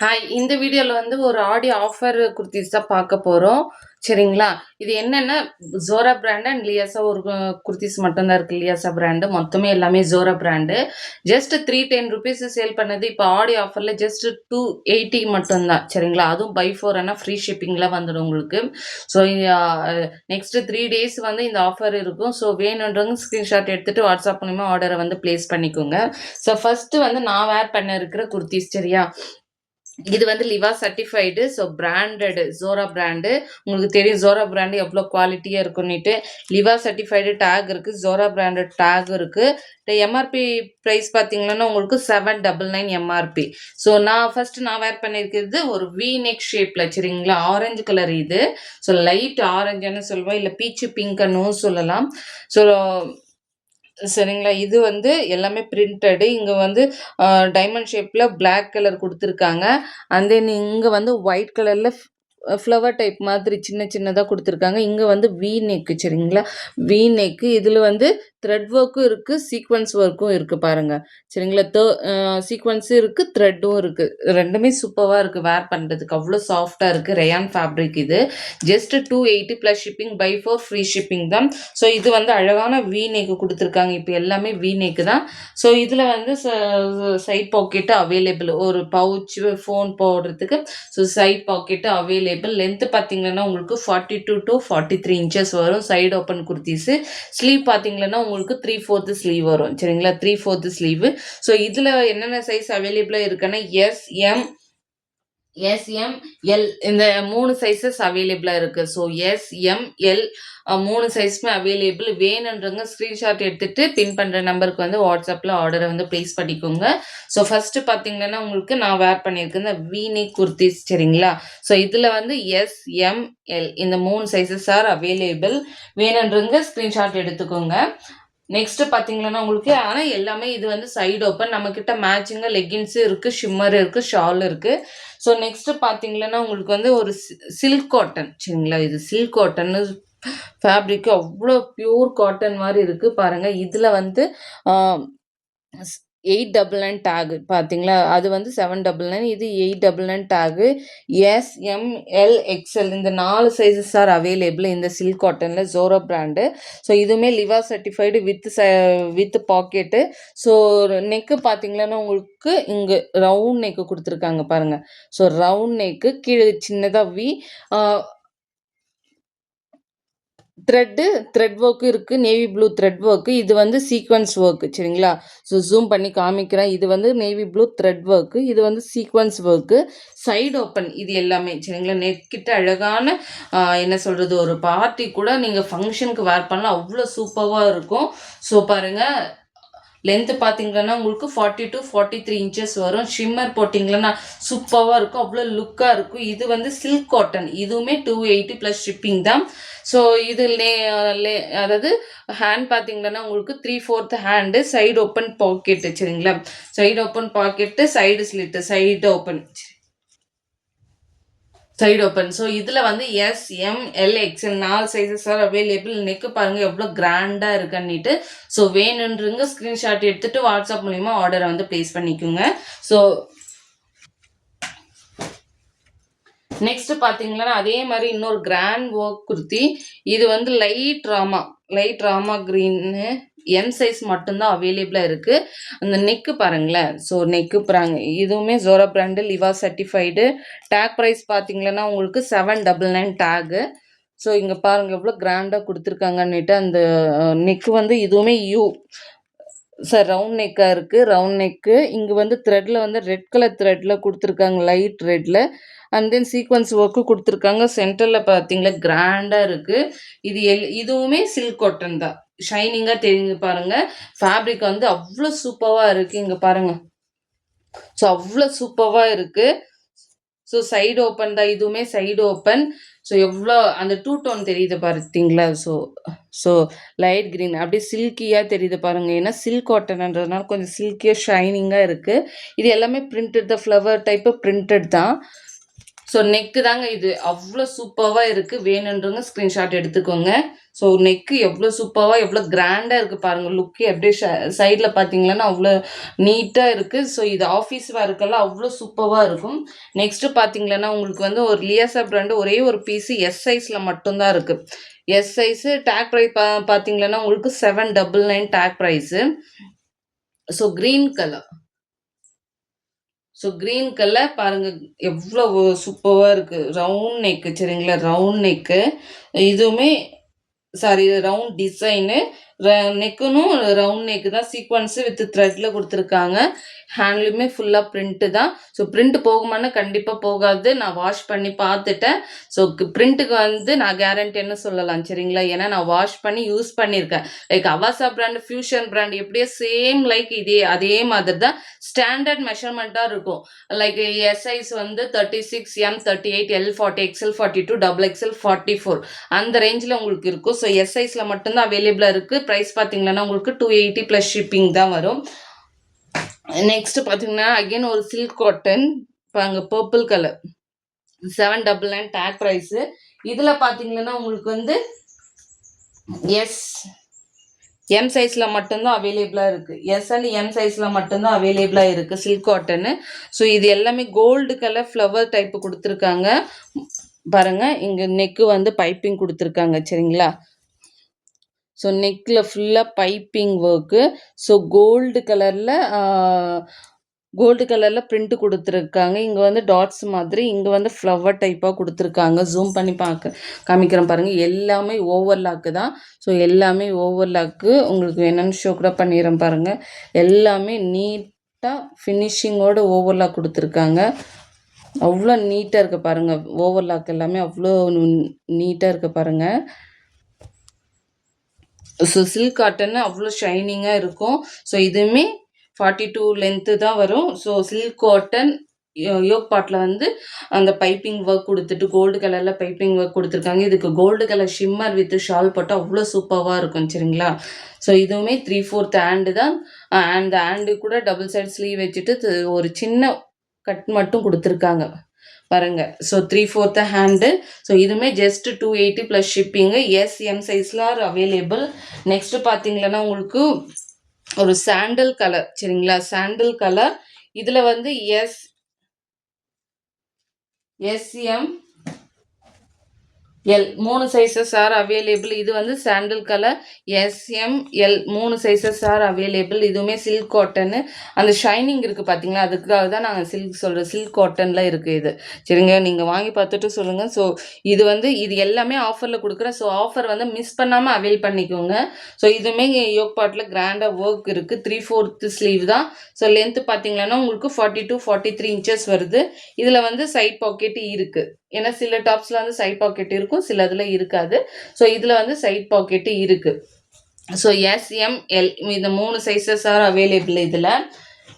Hi. இந்த வீடியோல வந்து ஒரு ஆடி ஆஃபர் குர்தீஸ் தான் பார்க்க போறோம். சரிங்களா? இது என்னன்னா, Zora பிராண்ட் அண்ட் லியாசா ஒரு குர்தீஸ் மட்டும் தான் இருக்கு. லியாசா பிராண்ட். மொத்தமே எல்லாமே Zora பிராண்ட். ஜஸ்ட் 310 சேல் பண்ணது. இப்போ ஆடி ஆஃபர்ல ஜஸ்ட் 280 மட்டும் தான். சரிங்களா? அதுவும் பை 4 ஆனா ஃப்ரீ ஷிப்பிங்ல வந்துடும் உங்களுக்கு. ஸோ நெக்ஸ்ட் 3 டேஸ் வந்து இந்த ஆஃபர் இருக்கும். ஸோ வேணுன்றவங்க ஸ்கிரீன்ஷாட் எடுத்துட்டு வாட்ஸ்அப் மூலியமா ஆர்டரை வந்து பிளேஸ் பண்ணிக்கோங்க. ஸோ ஃபர்ஸ்ட் வந்து நான் வேர் பண்ண இருக்கிற குர்தீஸ். சரியா? இது வந்து Liva certified. So branded Zora brand. உங்களுக்கு தெரியும் Zora பிராண்டு எவ்வளோ குவாலிட்டியாக இருக்குன்னுட்டு. லிவா சர்டிஃபைடு டேக் இருக்குது, Zora பிராண்டட் டேக் இருக்குது. எம்ஆர்பி ப்ரைஸ் பார்த்தீங்கன்னா உங்களுக்கு 799 எம்ஆர்பி. ஸோ நான் வேர் பண்ணியிருக்கிறது ஒரு வி நெக் ஷேப்பில். சரிங்களா? ஆரஞ்சு கலர் இது. ஸோ லைட் ஆரஞ்சுன்னு சொல்லுவோம், இல்லை பீச்சு பிங்க்னு சொல்லலாம். ஸோ சரிங்களா? இது வந்து எல்லாமே பிரிண்டடு. இங்க வந்து டைமண்ட் ஷேப்ல பிளாக் கலர் குடுத்துருக்காங்க. அண்ட் தென் இங்க வந்து ஒயிட் கலர்ல ஃப்ளவர் டைப் மாதிரி சின்ன சின்னதா குடுத்துருக்காங்க. இங்க வந்து வி நெக். சரிங்களா? We neck. இதுல வந்து த்ரெட் ஒர்க்கும் இருக்கு, சீக்வென்ஸ் ஒர்க்கும் இருக்கு பாருங்க. சரிங்களா? சீக்வென்ஸும் இருக்கு, த்ரெட்டும் இருக்கு. ரெண்டுமே சூப்பரா இருக்கு வேர் பண்றதுக்கு. அவ்வளோ சாஃப்டா இருக்கு. ரயான் ஃபேப்ரிக் இது. Just 280 plus shipping, buy 4 free shipping தான். ஸோ இது வந்து அழகான வி நெக் கொடுத்துருக்காங்க. இப்போ எல்லாமே வி நெக் தான். ஸோ இதில் வந்து சைட் பாக்கெட்டு அவைலபிள். ஒரு பவுச் ஃபோன் போடுறதுக்கு so side pocket available. Length பார்த்தீங்கன்னா உங்களுக்கு 42 to 43 இன்ச்சஸ் வரும். Side open kurtis. ஸ்லீவ் பார்த்தீங்கன்னா உங்களுக்கு 3/4 ஸ்லீவ் வரும். சரிங்களா? 3/4 ஸ்லீவு. ஸோ இதில் என்னென்ன சைஸ் அவைலபிளாக இருக்குன்னா எல் இந்த 3 சைஸஸ் அவைலபிளாக இருக்குது. ஸோ எல் 3 சைஸுமே அவைலபிள். வேணுன்றவங்க ஸ்க்ரீன்ஷாட் எடுத்துகிட்டு பின் பண்ணுற நம்பருக்கு வந்து வாட்ஸ்அப்பில் ஆர்டரை வந்து ப்ளேஸ் பண்ணிக்கோங்க. ஸோ ஃபஸ்ட்டு பார்த்தீங்கன்னா உங்களுக்கு நான் வேர் பண்ணியிருக்கேன் இந்த வீனெக் குர்த்திஸ். சரிங்களா? ஸோ இதில் வந்து எல் இந்த 3 சைஸஸ் ஆர் அவைலபிள். வேணுன்றவங்க ஸ்க்ரீன்ஷாட் எடுத்துக்கோங்க. நெக்ஸ்ட் பார்த்தீங்கன்னா உங்களுக்கு ஆனால் எல்லாமே இது வந்து சைடு ஓப்பன். நம்மக்கிட்ட மேட்சிங்காக லெகின்ஸும் இருக்குது, ஷிம்மர் இருக்குது, ஷால் இருக்குது. ஸோ நெக்ஸ்ட்டு பார்த்தீங்கன்னா உங்களுக்கு வந்து ஒரு சில்க் காட்டன். சரிங்களா? இது சில்க் காட்டன்னு ஃபேப்ரிக்கு அவ்வளோ பியூர் காட்டன் மாதிரி இருக்குது பாருங்கள். இதில் வந்து 899 டேகு பார்த்தீங்களா? அது வந்து 799, இது 899 டேகு. எல் இந்த 4 சைஸஸ் ஆர் அவைலபிள் இந்த சில்க் காட்டனில் Zora பிராண்டு. ஸோ இதுவுமே Liva certified with pocket. So neck பார்த்தீங்கன்னா உங்களுக்கு இங்கே ரவுண்ட் நெக்கு கொடுத்துருக்காங்க பாருங்கள். ஸோ ரவுண்ட் நெக்கு கீழே சின்னதாக வி த்ரெட் ஒர்க்கு இருக்குது. Navy blue thread work. இது வந்து சீக்வன்ஸ் ஒர்க்கு. சரிங்களா? ஸோ ஜூம் பண்ணி காமிக்கிறேன். இது வந்து நேவி ப்ளூ த்ரெட் ஒர்க்கு. இது வந்து சீக்வன்ஸ் ஒர்க்கு. சைடு ஓப்பன் இது எல்லாமே. சரிங்களா? நெக்கிட்ட அழகான என்ன சொல்கிறது, ஒரு பார்ட்டி கூட நீங்கள் ஃபங்க்ஷனுக்கு வேர் பண்ணலாம். அவ்வளோ சூப்பராக இருக்கும். ஸோ பாருங்கள், லென்த்து பார்த்தீங்கன்னா உங்களுக்கு 40 to 43 இன்ச்சஸ் வரும். ஷிம்மர் போட்டிங்கன்னா சூப்பராக இருக்கும். அவ்வளோ லுக்காக இருக்கும். இது வந்து சில்க் காட்டன். இதுவுமே 280 ப்ளஸ் ஷிப்பிங் தான். ஸோ இது அதாவது ஹேண்ட் பார்த்தீங்கன்னா உங்களுக்கு 3/4 ஹேண்டு, சைடு ஓப்பன் பாக்கெட்டு. சரிங்களா? Side open packet, side slit, side open. So இதில் வந்து L XL 4 sizes are available. Neck பாருங்கள் எவ்வளோ கிராண்டாக இருக்குன்னுட்டு. ஸோ வேணுன்றவங்க ஸ்க்ரீன்ஷாட் எடுத்துகிட்டு வாட்ஸ்அப் மூலிமா ஆர்டரை வந்து ப்ளேஸ் பண்ணிக்கோங்க. ஸோ நெக்ஸ்ட் பார்த்தீங்கன்னா அதே மாதிரி இன்னொரு கிராண்ட் ஒர்க் குர்த்தி. இது வந்து லைட் ராமா க்ரீன்னு எம் சைஸ் மட்டும்தான் அவைலபிளாக இருக்குது. அந்த நெக்கு பாருங்களேன். ஸோ நெக்கு பாருங்க, இதுவுமே Zora brand, லிவா certified. Take price பார்த்தீங்கன்னா உங்களுக்கு 799 டேகு. ஸோ இங்கே பாருங்கள் எவ்வளோ கிராண்டாக கொடுத்துருக்காங்கன்னுட்டு. அந்த நெக்கு வந்து இதுவுமே ரவுண்ட் நெக்காக இருக்குது. Round neck. இங்கே வந்து த்ரெட்டில் வந்து ரெட் கலர் த்ரெட்டில் கொடுத்துருக்காங்க, லைட் ரெட்டில். அண்ட் தென் சீக்வன்ஸ் ஒர்க்கு கொடுத்துருக்காங்க. சென்டரில் பார்த்தீங்களா கிராண்டாக இருக்குது. இதுவுமே சில்க் காட்டன் தான். ஷைனிங்காக தெரிஞ்சு பாருங்கள். ஃபேப்ரிக் வந்து அவ்வளோ சூப்பராக இருக்குது. இங்கே பாருங்கள். ஸோ அவ்வளோ சூப்பராக இருக்குது. ஸோ சைடு ஓப்பன் தான். இதுவுமே சைடு ஓப்பன். ஸோ எவ்வளோ அந்த டூ டோன் தெரியுது பார்த்தீங்களா? ஸோ லைட் க்ரீன் அப்படியே சில்கியாக தெரியுது பாருங்கள். ஏன்னா சில்க் காட்டன்ன்றதுனால கொஞ்சம் சில்கியாக ஷைனிங்காக இருக்குது. இது எல்லாமே பிரிண்டட் தான். ஃப்ளவர் டைப்பு பிரிண்டட் தான். ஸோ நெக்கு தாங்க இது அவ்வளோ சூப்பராக இருக்குது. வேணுன்றவங்க ஸ்க்ரீன்ஷாட் எடுத்துக்கோங்க. ஸோ நெக்கு எவ்வளோ சூப்பராக எவ்வளோ கிராண்டாக இருக்குது பாருங்கள். லுக்கு அப்படியே சைடில் பார்த்தீங்கன்னா அவ்வளோ நீட்டாக இருக்குது. ஸோ இது ஆஃபீஸ் வேர்க்கெல்லாம் அவ்வளோ சூப்பராக இருக்கும். நெக்ஸ்ட்டு பார்த்தீங்கன்னா உங்களுக்கு வந்து ஒரு லியாசா பிராண்டு ஒரே ஒரு பீஸு எஸ் சைஸில் மட்டும்தான் இருக்குது. எஸ் சைஸு டேக் ப்ரைஸ் பார்த்தீங்கன்னா உங்களுக்கு 799 tag price. So green colour பாருங்க எவ்வளோ சூப்பராக இருக்குது. ரவுண்ட் நெக்கு சரிங்களா, ரவுண்ட் நெக்கு. இதுவுமே சாரி ரவுண்ட் டிசைனு. நெக்குனும் ரவுண்ட் நெக்கு தான். சீக்வன்ஸு வித் த்ரெட்டில் கொடுத்துருக்காங்க. ஹேண்ட்லுமே ஃபுல்லாக பிரிண்ட்டு தான். ஸோ பிரிண்ட் போகுமான்னு கண்டிப்பாக போகாது. நான் வாஷ் பண்ணி பார்த்துட்டேன். ஸோ பிரிண்ட்டுக்கு வந்து நான் கேரண்டின்னு சொல்லலாம் சரிங்களா. ஏன்னா நான் வாஷ் பண்ணி யூஸ் பண்ணியிருக்கேன். Like Avaasa brand, fusion brand எப்படியே சேம் லைக் அதே மாதிரி தான் ஸ்டாண்டர்ட் மெஷர்மெண்ட்டாக இருக்கும். லைக் எஸ் சைஸ் வந்து 36, M 38, L 40, XL 42, XXL 44 அந்த ரேஞ்சில் உங்களுக்கு இருக்கும். ஸோ எஸ் சைஸில் மட்டும்தான் அவைலபிளாக இருக்குது. ப்ரைஸ் பார்த்தீங்கன்னா உங்களுக்கு 280 ப்ளஸ் ஷிப்பிங் தான் வரும். நெக்ஸ்ட் பார்த்தீங்கன்னா அகைன் ஒரு சில்க் காட்டன் பாருங்க, பர்பிள் கலர் 799 டேக் ப்ரைஸு. இதில் பார்த்தீங்கன்னா உங்களுக்கு வந்து எம் சைஸில் மட்டும்தான் அவைலபிளாக இருக்குது. எஸ் அண்ட் எம் சைஸில் மட்டும்தான் அவைலபிளாக இருக்குது சில்க் காட்டனு. ஸோ இது எல்லாமே கோல்டு கலர் ஃப்ளவர் டைப்பு கொடுத்துருக்காங்க பாருங்கள். இங்கே நெக்கு வந்து பைப்பிங் கொடுத்துருக்காங்க சரிங்களா. ஸோ நெக்கில் ஃபுல்லாக பைப்பிங் ஒர்க்கு. ஸோ கோல்டு கலரில் பிரிண்ட் கொடுத்துருக்காங்க. இங்கே வந்து டாட்ஸ் மாதிரி, இங்கே வந்து ஃப்ளவர் டைப்பாக கொடுத்துருக்காங்க. ஜூம் பண்ணி காமிக்கிறேன் பாருங்கள். எல்லாமே ஓவர்லாக்கு தான். ஸோ எல்லாமே ஓவர்லாக்கு. உங்களுக்கு என்னென்னு ஷோ கூட பண்ணிடுறேன் பாருங்கள். எல்லாமே நீட்டாக ஃபினிஷிங்கோடு ஓவர்லாக் கொடுத்துருக்காங்க. அவ்வளோ நீட்டாக இருக்குது பாருங்கள். ஓவர்லாக் எல்லாமே அவ்வளோ நீட்டாக இருக்குது பாருங்கள். ஸோ சில்க் காட்டன் அவ்வளோ ஷைனிங்காக இருக்கும். ஸோ இதுவுமே 42 லென்த்து தான் வரும். ஸோ சில்க் காட்டன் யோக் பாட்டில் வந்து அந்த பைப்பிங் ஒர்க் கொடுத்துட்டு கோல்டு கலரில் பைப்பிங் ஒர்க் கொடுத்துருக்காங்க. இதுக்கு gold colour shimmer with shawl போட்டால் அவ்வளோ சூப்பராக இருக்கும் சரிங்களா. ஸோ இதுவுமே 3/4 ஹேண்டு தான். அந்த ஹேண்டு கூட டபுள் சைட் ஸ்லீவ் வச்சுட்டு ஒரு சின்ன கட் மட்டும் கொடுத்துருக்காங்க பாருங்க. So 3/4 hand. ஸோ இதுவுமே just 280 plus shipping. S M சைஸில் ஆர் அவைலபிள். நெக்ஸ்ட்டு பார்த்தீங்கன்னா உங்களுக்கு ஒரு சாண்டல் கலர் சரிங்களா. சாண்டல் கலர் இதில் வந்து S M L 3 sizes are available. இது வந்து sandal colour SML 3 sizes are available. இதுவுமே சில்க் காட்டனு. அந்த ஷைனிங் இருக்குது பார்த்தீங்களா, அதுக்காக தான் நாங்கள் சொல்கிறோம். சில்க் காட்டனில் இருக்குது இது சரிங்க. நீங்கள் வாங்கி பார்த்துட்டு சொல்லுங்கள். ஸோ இது எல்லாமே ஆஃபரில் கொடுக்குறேன். ஸோ ஆஃபர் வந்து மிஸ் பண்ணாமல் அவைல் பண்ணிக்கோங்க. ஸோ இதுவுமே யோக் பாட்டில் கிராண்டாக ஒர்க் இருக்குது. 3/4 ஸ்லீவ் தான். ஸோ லென்த்து பார்த்தீங்கன்னா உங்களுக்கு 42-43 இன்ச்சஸ் வருது. இதில் வந்து சைட் பாக்கெட்டு இருக்குது. ஏன்னா சில டாப்ஸில் வந்து சைட் பாக்கெட் இருக்கும், சில இதில் இருக்காது. ஸோ இதில் வந்து சைட் பாக்கெட்டு இருக்குது. ஸோ SML இந்த 3 சைஸஸ் ஆர் அவைலபிள் இதில்.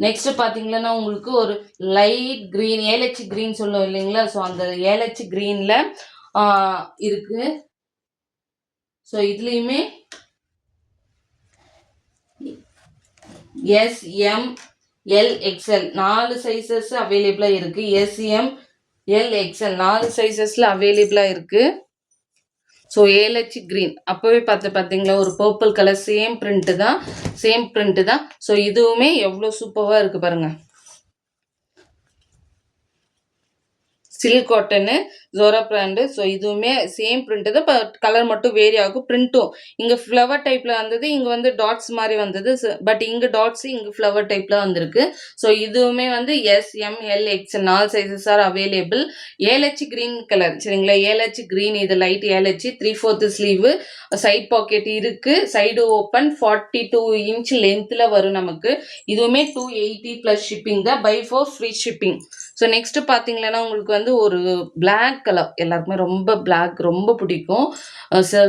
நெக்ஸ்ட்டு பார்த்தீங்கன்னா உங்களுக்கு ஒரு லைட் க்ரீன், ஏலச்சி க்ரீன் சொல்லுவோம் இல்லைங்களா. ஸோ அந்த ஏலச்சி க்ரீனில் இருக்குது. ஸோ இதுலேயுமே SML XL 4 சைஸஸ் அவைலபிளாக இருக்குது. SML XL 4 சைஸஸில் அவைலபிளாக இருக்குது. ஸோ ஏலச்சி க்ரீன் அப்போவே பார்த்தீங்களா, ஒரு பர்பிள் கலர் சேம் பிரிண்ட்டு தான். ஸோ இதுவுமே எவ்வளோ சூப்பராக இருக்குது பாருங்கள். சில்க் காட்டனு ஜோரா பிராண்டு. ஸோ இதுவுமே சேம் பிரிண்ட்டு தான், பட் கலர் மட்டும் வேரி ஆகும். பிரிண்ட்டும் இங்கே ஃப்ளவர் டைப்பில் வந்தது, இங்கே வந்து டாட்ஸ் மாதிரி வந்தது. பட் இங்கே டாட்ஸு, இங்கே ஃப்ளவர் டைப்பில் வந்திருக்கு. ஸோ இதுவுமே வந்து SML XL 4 sizes are available. ஏலச்சி க்ரீன் கலர் சரிங்களா. ஏலச்சி க்ரீன், இது லைட் ஏலச்சி. 3/4 ஸ்லீவு, சைட் பாக்கெட் இருக்குது. சைடு ஓப்பன், 42 இன்ச் லென்த்தில் வரும் நமக்கு. இதுவுமே 280 ப்ளஸ் ஷிப்பிங் தான். Buy 4 free shipping. So next பார்த்தீங்கன்னா உங்களுக்கு வந்து ஒரு பிளாக் கலர், எல்லாருக்குமே பிளாக் ரொம்ப பிடிக்கும்.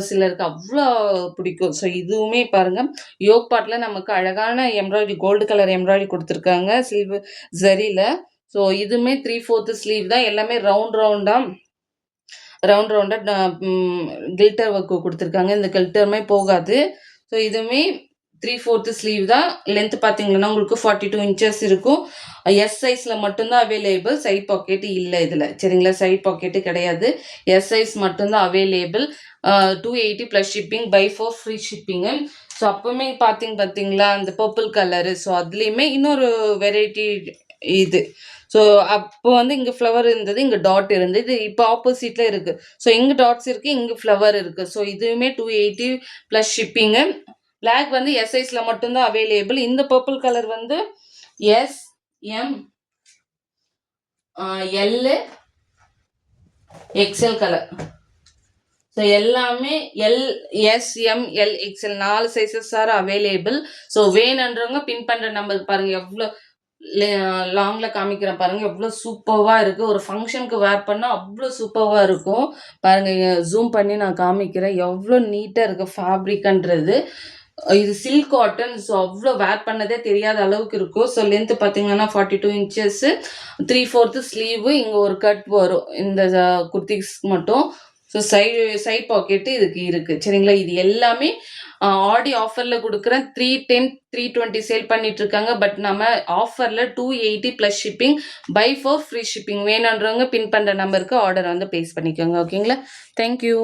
சிலருக்கு அவ்வளோ பிடிக்கும். ஸோ இதுவுமே பாருங்கள், யோக் பாட்டில் நமக்கு அழகான எம்ப்ராய்டரி, கோல்டு கலர் எம்ப்ராய்டரி கொடுத்துருக்காங்க சில்வர் ஜரியில். ஸோ இதுவுமே 3/4 ஸ்லீவ் தான். எல்லாமே ரவுண்டாக கில்டர் ஒர்க்கு கொடுத்துருக்காங்க. இந்த கில்டருமே போகாது. ஸோ இதுவுமே 3/4 ஸ்லீவ் தான். லென்த் பார்த்தீங்கன்னா உங்களுக்கு 42 இன்ச்சஸ் இருக்கும். எஸ் சைஸில் மட்டும்தான் அவைலபிள், சைட் பாக்கெட்டு இல்லை இதில். சரிங்களா, சைட் பாக்கெட்டு கிடையாது, எஸ் சைஸ் மட்டும்தான் available. 280 plus shipping, buy 4 free shipping. So அப்போவுமே பார்த்தீங்களா அந்த பர்பிள் கலரு, ஸோ அதுலேயுமே இன்னொரு வெரைட்டி இது. ஸோ அப்போ வந்து இங்கே ஃப்ளவர் இருந்தது, இங்கே டாட் இருந்தது, இப்போ ஆப்போசிட்டில் இருக்குது. ஸோ இங்கே டாட்ஸ் இருக்குது, இங்கே ஃப்ளவர் இருக்குது. ஸோ இதுவுமே 280 ப்ளஸ் ஷிப்பிங்கு. பிளாக் வந்து எஸ் சைஸில் மட்டும்தான் அவைலபிள். இந்த பர்பிள் கலர் வந்து S, M, L, XL colour. So எல்லாமே L, S, M, L, XL 4 sizes are available. So வேணுன்றவங்க பின் பண்ணுற நம்பருக்கு பாருங்கள், எவ்வளோ லாங்கில் காமிக்கிறேன் பாருங்கள், எவ்வளோ சூப்பராக இருக்குது. ஒரு ஃபங்க்ஷனுக்கு வேர் பண்ணால் அவ்வளோ சூப்பராக இருக்கும். பாருங்கள், ஜூம் பண்ணி நான் காமிக்கிறேன், எவ்வளோ நீட்டாக இருக்குது ஃபேப்ரிக்ன்றது. இது சில்க் காட்டன். ஸோ அவ்வளோ வேர் பண்ணதே தெரியாத அளவுக்கு இருக்கும். ஸோ லென்த்து பார்த்தீங்கன்னா 42 இன்ச்சஸ்ஸு, 3/4 ஸ்லீவு, இங்கே ஒரு கட் வரும் இந்த குர்த்திஸ்க்கு மட்டும். ஸோ சைட் பாக்கெட்டு இதுக்கு இருக்குது. சரிங்களா, இது எல்லாமே ஆடி ஆஃபரில் கொடுக்குறேன். 310 320 சேல் பண்ணிட்டு இருக்காங்க. பட் நம்ம ஆஃபரில் 280 plus shipping, buy 4 free shipping. வேணுன்றவங்க பின் பண்ணுற நம்பருக்கு ஆர்டர் வந்து ப்ளேஸ் பண்ணிக்கோங்க. ஓகேங்களா, தேங்க்யூ.